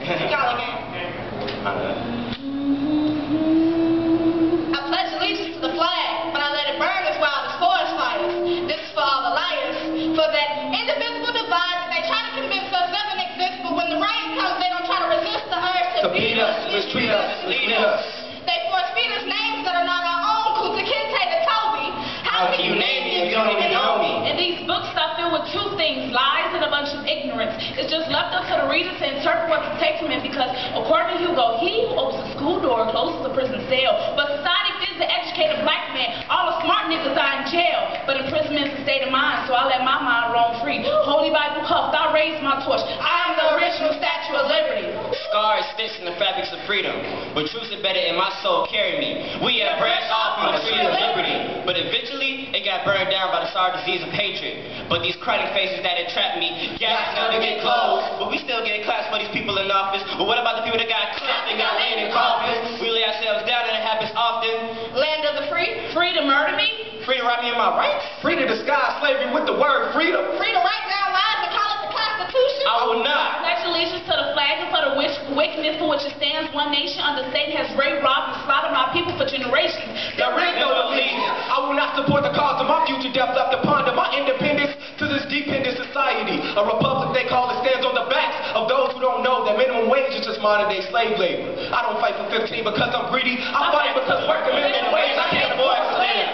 Y'all again. I pledge allegiance to the flag, but I let it burn as wild as forest fires. This is for all the liars, for that indivisible divide that they try to convince us doesn't exist, but when the riot comes, they don't try to resist the urge to beat us, mistreat us, lead us. They force feed us names that are not our own. Kunta Kinte to Toby. How can you name me if you don't even know me? And these books are filled with two things, lies and a bunch of ignorance. It's just left up to the reader to interpret what to take from it, because according to Hugo, he who opens the school door closes the prison cell. But society fears the educated black man. All the smart niggas are in jail, but imprisonment is a state of mind, so I let my mind roam free. Holy Bible puffed, I raise my torch. I am the original Statue of Liberty. Scars stitched in the fabrics of freedom, but truth embedded in my soul carry me. We have branched off from the tree of liberty, but eventually it got burned down by the sour disease of hatred. But these chronic faces that entrap me, gaps never get closed, but we still get claps for these people in office. But what about the people that got clapped and got laid in coffins? We lay ourselves down and it happens often. Land of the free? Free to murder me? Free to rob me of my rights? Free to disguise slavery with the word freedom? Free to write down lies and call it the Constitution? I will not. Pledge allegiance to the flag and for the wickedness for which it stands, one nation under Satan has raped, robbed, and slaughtered my people for generations. There is no allegiance. I will not support the cause of my future death left to ponder my independence to this dependent society. A republic they call it stands on the backs of those who don't know that minimum wage is just modern day slave labor. I don't fight for 15 because I'm greedy. I fight because working minimum wage I can't afford to live.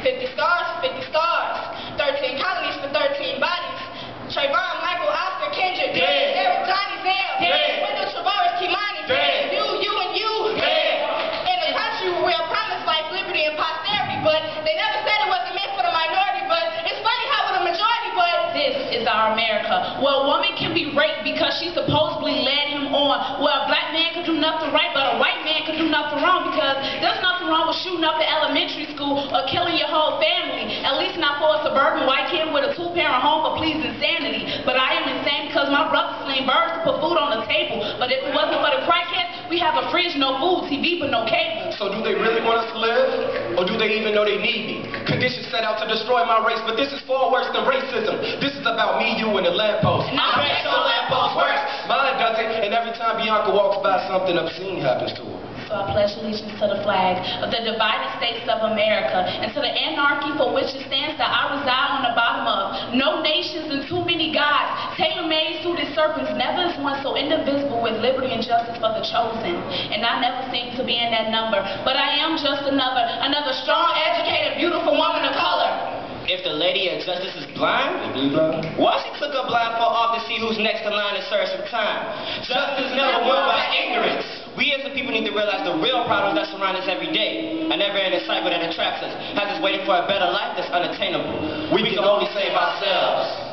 50 scars for 50 scars. 13 colonies for 13 bodies. Trayvon, Michael, Oscar, Kendrick, dead. Eric, Johnny, Zell, dead. Wendell, Travaris, Kimani, dead. You, and you, dead. In a country where we're promised life, liberty, and posterity, but they never said it wasn't meant for the minority, but it's funny how with a majority, but this is our America, where a woman can be raped because she supposedly led him on, where a black man can do nothing right, but a white man can do nothing wrong, because there's nothing wrong with shooting up the elementary school or killing your whole family, at least not for a suburban white kid with a two-parent home for pleasing insanity. But I am insane because my brother sling birds to put food on the table, but if it wasn't for the crackheads, we have a fridge, no food, TV, but no cable. So do they really want us to live? Or do they even know they need me? Conditions set out to destroy my race, but this is far worse than racism. This is about me, you, and the lamppost. I bet your lamppost works. Mine doesn't, and every time Bianca walks by, something obscene happens to her. So I pledge allegiance to the flag of the divided states of America, and to the anarchy for which it stands that I reside on the bottom of. No nations and too many gods, tailor-made suited serpents, never is one so indivisible with liberty and justice for the chosen. And I never seem to be in that number, but I am just another strong, educated, beautiful woman of color. If the lady of justice is blind, why she took her blindfold off to see who's next in line to serve some time? Justice never won by ignorance. We as the people need to realize the real problems that surround us every day. A never-ending cycle that entraps us, has us waiting for a better life that's unattainable. We can only save ourselves.